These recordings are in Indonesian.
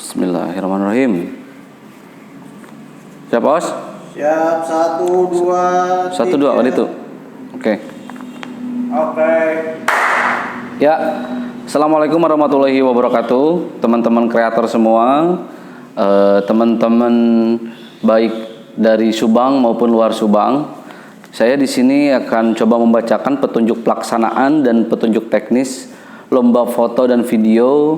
Bismillahirrahmanirrahim. Siap, Os? Siap, 1, 2, 1, 2, waktu itu. Oke. Ya, Assalamualaikum warahmatullahi wabarakatuh, teman-teman kreator semua, teman-teman baik dari Subang maupun luar Subang. Saya di sini akan coba membacakan petunjuk pelaksanaan dan petunjuk teknis lomba foto dan video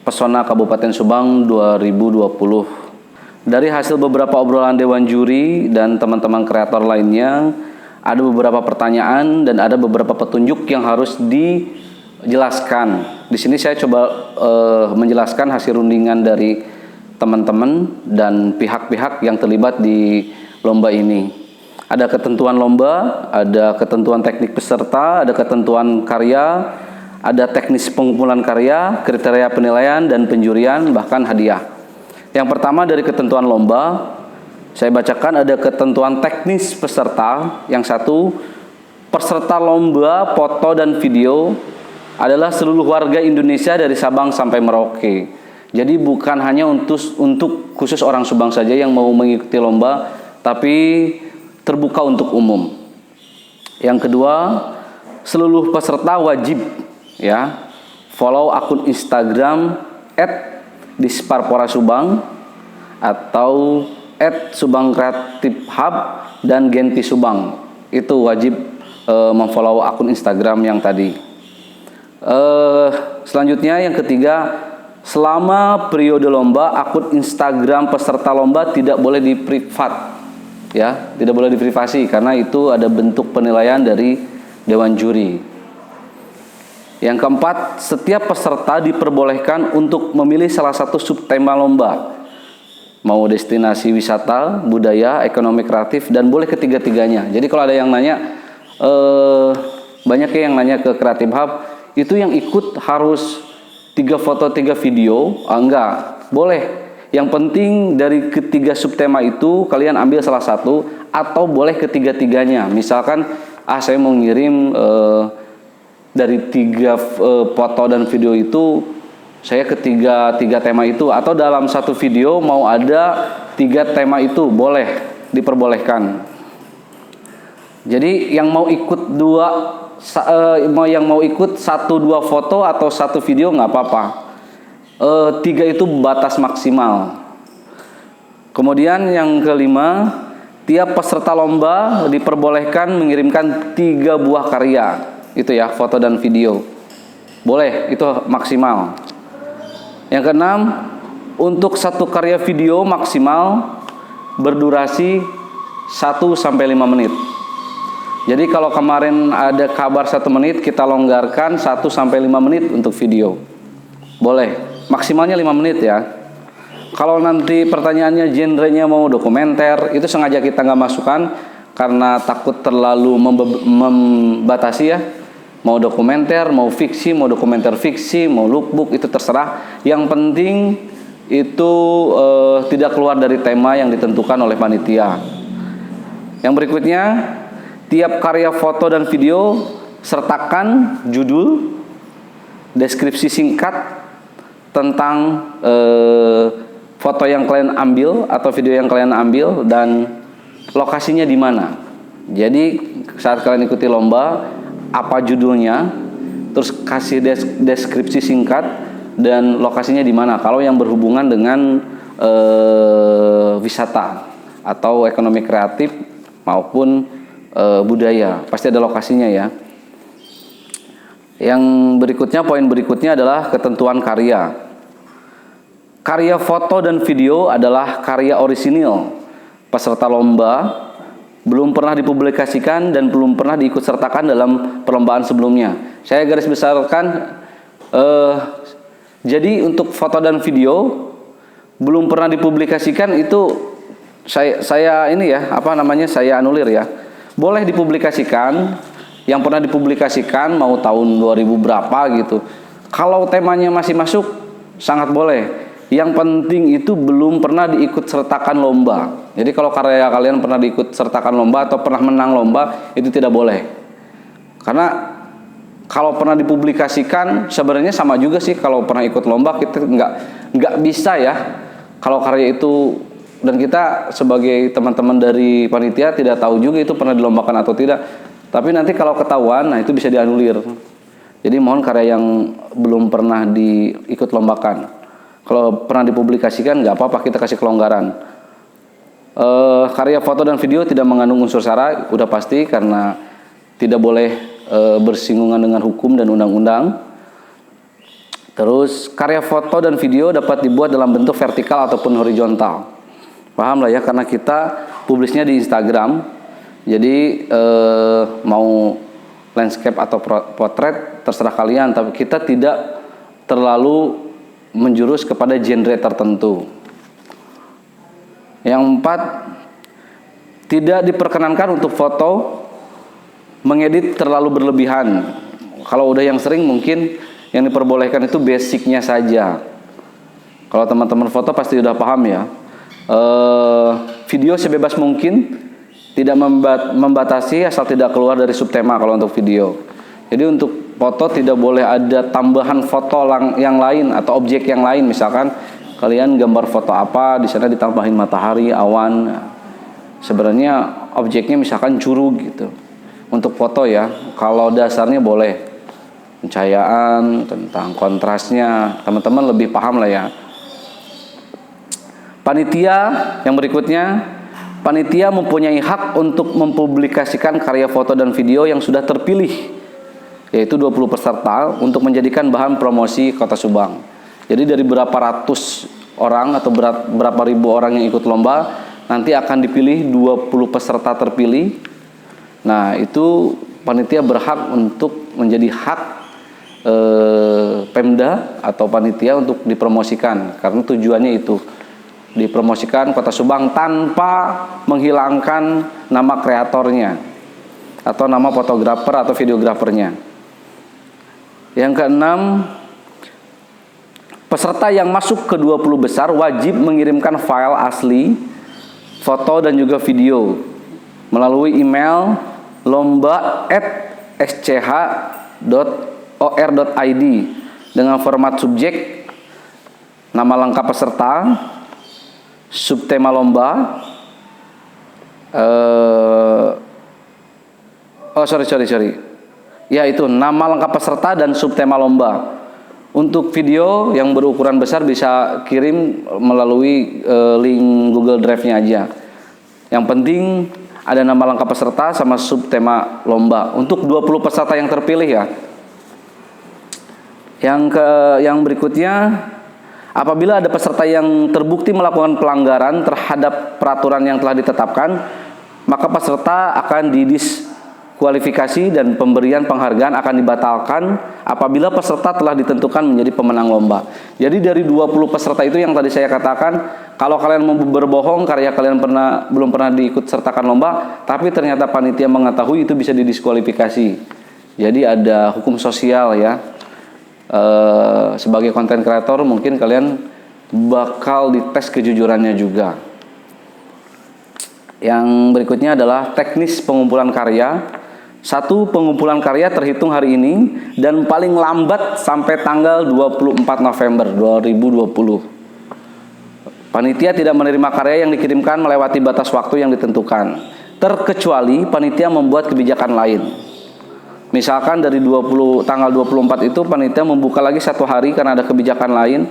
Pesona Kabupaten Subang 2020. Dari hasil beberapa obrolan dewan juri dan teman-teman kreator lainnya, ada beberapa pertanyaan dan ada beberapa petunjuk yang harus dijelaskan. Di sini saya coba menjelaskan hasil rundingan dari teman-teman dan pihak-pihak yang terlibat di lomba ini. Ada ketentuan lomba, ada ketentuan teknik peserta, ada ketentuan karya, ada teknis pengumpulan karya, kriteria penilaian dan penjurian, bahkan hadiah. Yang pertama dari ketentuan lomba, saya bacakan ada ketentuan teknis peserta. Yang satu, peserta lomba foto dan video adalah seluruh warga Indonesia dari Sabang sampai Merauke. Jadi bukan hanya untuk khusus orang Subang saja yang mau mengikuti lomba, tapi terbuka untuk umum. Yang kedua, seluruh peserta wajib follow akun Instagram @disparpora_subang atau @subang creative hub dan Genti Subang. Itu wajib memfollow akun Instagram yang tadi. Selanjutnya yang ketiga, selama periode lomba akun Instagram peserta lomba tidak boleh diprivat, tidak boleh diprivasi karena itu ada bentuk penilaian dari dewan juri. Yang keempat, setiap peserta diperbolehkan untuk memilih salah satu subtema lomba. Mau destinasi wisata, budaya, ekonomi kreatif, dan boleh ketiga-tiganya. Jadi kalau ada yang nanya, banyak yang nanya ke Creative Hub, itu yang ikut harus 3 foto 3 video? Enggak, boleh. Yang penting dari ketiga subtema itu kalian ambil salah satu atau boleh ketiga-tiganya. Misalkan, saya mau ngirim dari 3 foto dan video itu saya ketiga tema itu, atau dalam satu video mau ada 3 tema itu, boleh, diperbolehkan. Jadi yang mau ikut yang mau ikut 1-2 foto atau 1 video nggak apa-apa. 3 itu batas maksimal. Kemudian yang kelima, tiap peserta lomba diperbolehkan mengirimkan 3 buah karya. Itu foto dan video. Boleh, itu maksimal. Yang keenam, untuk 1 karya video maksimal berdurasi 1-5 menit. Jadi kalau kemarin ada kabar 1 menit, kita longgarkan 1-5 menit untuk video. Boleh, maksimalnya 5 menit ya. Kalau nanti pertanyaannya genrenya mau dokumenter, itu sengaja kita nggak masukkan karena takut terlalu membatasi Mau dokumenter, mau fiksi, mau dokumenter fiksi, mau lookbook, itu terserah. Yang penting itu tidak keluar dari tema yang ditentukan oleh panitia. Yang berikutnya, tiap karya foto dan video sertakan judul, deskripsi singkat tentang foto yang kalian ambil atau video yang kalian ambil dan lokasinya di mana. Jadi saat kalian ikuti lomba, apa judulnya, terus kasih deskripsi singkat dan lokasinya di mana. Kalau yang berhubungan dengan wisata atau ekonomi kreatif maupun budaya, pasti ada lokasinya ya. Yang berikutnya, poin berikutnya adalah ketentuan karya. Karya foto dan video adalah karya orisinil peserta lomba, belum pernah dipublikasikan dan belum pernah diikut sertakan dalam perlombaan sebelumnya. Saya garis besarkan, jadi untuk foto dan video belum pernah dipublikasikan itu saya anulir ya. Boleh dipublikasikan, yang pernah dipublikasikan mau tahun 2000 berapa gitu. Kalau temanya masih masuk, sangat boleh. Yang penting itu belum pernah diikut sertakan lomba. Jadi kalau karya kalian pernah diikut sertakan lomba atau pernah menang lomba, itu tidak boleh. Karena kalau pernah dipublikasikan sebenarnya sama juga sih. Kalau pernah ikut lomba kita nggak bisa ya kalau karya itu, dan kita sebagai teman-teman dari panitia tidak tahu juga itu pernah dilombakan atau tidak. Tapi nanti kalau ketahuan, nah itu bisa dianulir. Jadi mohon karya yang belum pernah diikut lombakan, kalau pernah dipublikasikan nggak apa-apa, kita kasih kelonggaran. Karya foto dan video tidak mengandung unsur sara, udah pasti, karena tidak boleh bersinggungan dengan hukum dan undang-undang. Terus karya foto dan video dapat dibuat dalam bentuk vertikal ataupun horizontal. Paham lah ya, karena kita publisnya di Instagram. Jadi mau landscape atau potret terserah kalian, tapi kita tidak terlalu menjurus kepada genre tertentu. Yang 4, tidak diperkenankan untuk foto mengedit terlalu berlebihan. Kalau udah yang sering, mungkin yang diperbolehkan itu basicnya saja. Kalau teman-teman foto pasti udah paham ya. Video sebebas mungkin, tidak membatasi asal tidak keluar dari subtema kalau untuk video. Jadi untuk foto tidak boleh ada tambahan foto yang lain atau objek yang lain. Misalkan kalian gambar foto apa, di sana ditambahin matahari, awan. Sebenarnya objeknya misalkan curug gitu. Untuk foto ya, kalau dasarnya boleh. Pencahayaan, tentang kontrasnya, teman-teman lebih paham lah ya. Panitia yang berikutnya, panitia mempunyai hak untuk mempublikasikan karya foto dan video yang sudah terpilih, yaitu 20 peserta, untuk menjadikan bahan promosi Kota Subang. Jadi dari berapa ratus orang atau berapa ribu orang yang ikut lomba, nanti akan dipilih 20 peserta terpilih. Nah, itu panitia berhak untuk menjadi hak Pemda atau panitia untuk dipromosikan, karena tujuannya itu dipromosikan Kota Subang tanpa menghilangkan nama kreatornya atau nama fotografer atau videografernya. Yang keenam, peserta yang masuk ke 20 besar wajib mengirimkan file asli foto dan juga video melalui email lomba@sch.or.id dengan format subjek, nama lengkap peserta, subtema lomba, ya itu nama lengkap peserta dan subtema lomba. Untuk video yang berukuran besar bisa kirim melalui link Google Drive-nya aja. Yang penting ada nama lengkap peserta sama subtema lomba untuk 20 peserta yang terpilih ya. Yang berikutnya, apabila ada peserta yang terbukti melakukan pelanggaran terhadap peraturan yang telah ditetapkan, maka peserta akan didiskualifikasi dan pemberian penghargaan akan dibatalkan apabila peserta telah ditentukan menjadi pemenang lomba. Jadi dari 20 peserta itu yang tadi saya katakan, kalau kalian mau berbohong karya kalian belum pernah diikut sertakan lomba, tapi ternyata panitia mengetahui, itu bisa didiskualifikasi. Jadi ada hukum sosial ya. Sebagai konten kreator mungkin kalian bakal dites kejujurannya juga. Yang berikutnya adalah teknis pengumpulan karya. 1. Pengumpulan karya terhitung hari ini dan paling lambat sampai tanggal 24 November 2020. Panitia tidak menerima karya yang dikirimkan melewati batas waktu yang ditentukan, terkecuali panitia membuat kebijakan lain. Misalkan dari tanggal 24 itu panitia membuka lagi 1 hari karena ada kebijakan lain,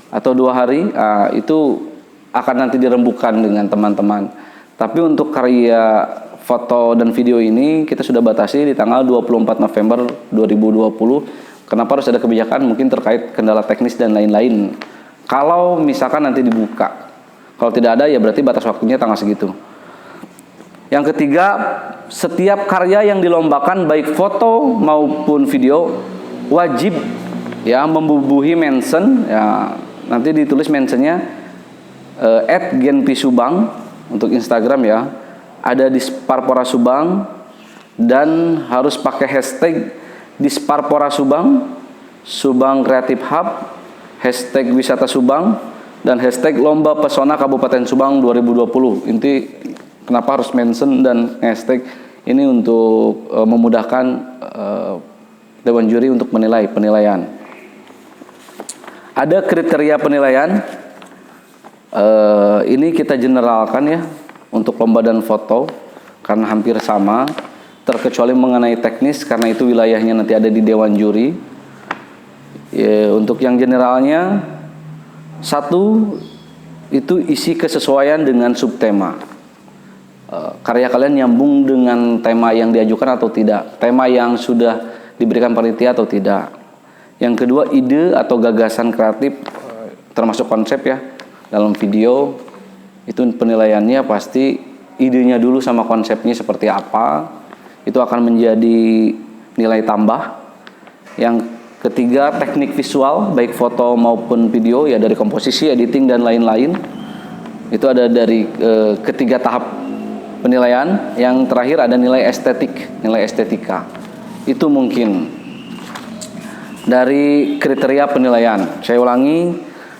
atau 2 hari, itu akan nanti dirembukan dengan teman-teman. Tapi untuk karya foto dan video ini kita sudah batasi di tanggal 24 November 2020. Kenapa harus ada kebijakan? Mungkin terkait kendala teknis dan lain-lain. Kalau misalkan nanti dibuka, kalau tidak ada ya berarti batas waktunya tanggal segitu. Yang ketiga, setiap karya yang dilombakan baik foto maupun video wajib ya membubuhi mention ya, nanti ditulis mentionnya @genpisubang untuk Instagram ya, ada di Disparpora Subang, dan harus pakai hashtag Disparpora Subang, Subang Creative Hub, hashtag Wisata Subang, dan hashtag Lomba Pesona Kabupaten Subang 2020. Inti kenapa harus mention dan hashtag ini untuk memudahkan Dewan Juri untuk menilai penilaian. Ada kriteria penilaian. Ini kita generalkan ya untuk lomba dan foto karena hampir sama, terkecuali mengenai teknis karena itu wilayahnya nanti ada di dewan juri. Untuk yang generalnya, 1 itu isi kesesuaian dengan subtema. Karya kalian nyambung dengan tema yang diajukan atau tidak, tema yang sudah diberikan panitia atau tidak. Yang kedua, ide atau gagasan kreatif termasuk konsep ya. Dalam video itu penilaiannya pasti idenya dulu sama konsepnya seperti apa. Itu akan menjadi nilai tambah. Yang ketiga, teknik visual baik foto maupun video ya, dari komposisi, editing dan lain-lain. Itu ada dari ketiga tahap penilaian. Yang terakhir ada nilai estetik, nilai estetika. Itu mungkin dari kriteria penilaian. Saya ulangi,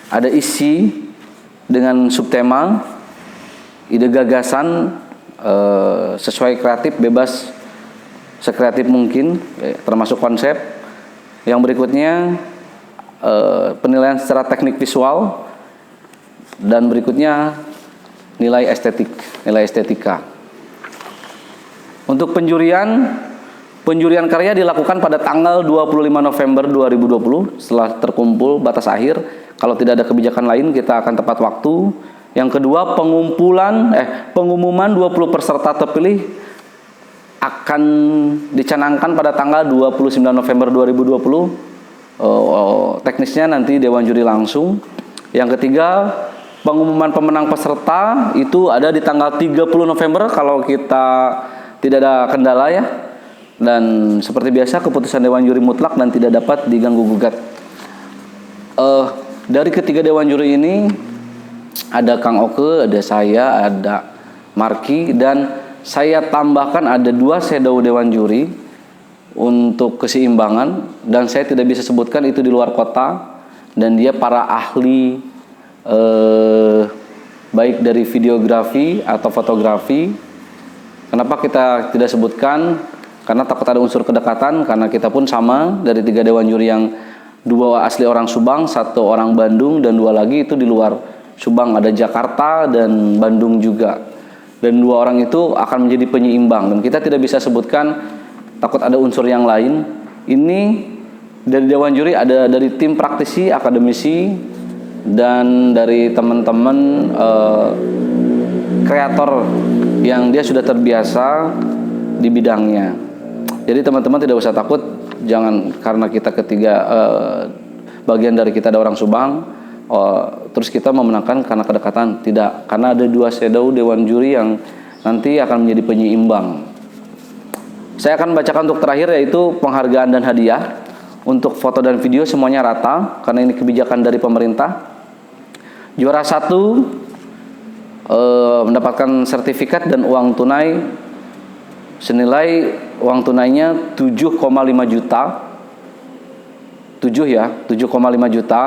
ada isi dengan subtema, ide gagasan, sesuai kreatif, bebas sekreatif mungkin, termasuk konsep. Yang berikutnya penilaian secara teknik visual, dan berikutnya nilai estetik, nilai estetika. Untuk penjurian karya dilakukan pada tanggal 25 November 2020 setelah terkumpul batas akhir. Kalau tidak ada kebijakan lain, kita akan tepat waktu. Yang kedua, pengumuman 20 peserta terpilih akan dicanangkan pada tanggal 29 November 2020. Teknisnya nanti dewan juri langsung. Yang ketiga, pengumuman pemenang peserta itu ada di tanggal 30 November kalau kita tidak ada kendala ya. Dan seperti biasa, keputusan dewan juri mutlak dan tidak dapat diganggu gugat. Dari ketiga dewan juri ini ada Kang Oke, ada saya, ada Marki, dan saya tambahkan ada 2 shadow dewan juri untuk keseimbangan, dan saya tidak bisa sebutkan itu di luar kota, dan dia para ahli baik dari videografi atau fotografi. Kenapa kita tidak sebutkan? Karena takut ada unsur kedekatan, karena kita pun sama dari 3 dewan juri yang 2 asli orang Subang, 1 orang Bandung, dan 2 lagi itu di luar Subang, ada Jakarta dan Bandung juga. Dan 2 orang itu akan menjadi penyeimbang, dan kita tidak bisa sebutkan takut ada unsur yang lain. Ini dari dewan juri ada dari tim praktisi, akademisi, dan dari teman-teman kreator yang dia sudah terbiasa di bidangnya. Jadi teman-teman tidak usah takut, jangan karena kita ketiga bagian dari kita ada orang Subang, terus kita memenangkan karena kedekatan. Tidak, karena ada 2 shadow dewan juri yang nanti akan menjadi penyeimbang. Saya akan bacakan untuk terakhir, yaitu penghargaan dan hadiah. Untuk foto dan video semuanya rata karena ini kebijakan dari pemerintah. Juara 1 mendapatkan sertifikat dan uang tunai senilai uang tunainya 7,5 juta. 7,5 juta.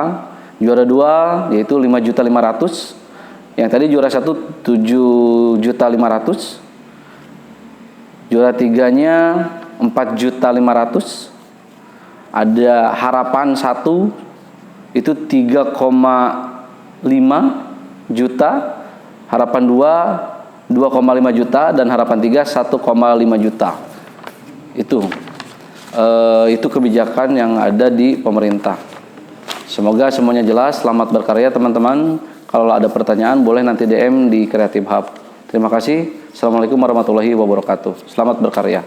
Juara 2 yaitu 5.500.000. Yang tadi juara 1 7.500.000. Juara 3-nya 4.500.000. Ada harapan 1 itu 3,5 juta. Harapan 2 2,5 juta dan harapan 3 1,5 juta. Itu kebijakan yang ada di pemerintah. Semoga semuanya jelas. Selamat berkarya teman-teman. Kalau ada pertanyaan boleh nanti DM di Creative Hub. Terima kasih. Assalamualaikum warahmatullahi wabarakatuh. Selamat berkarya.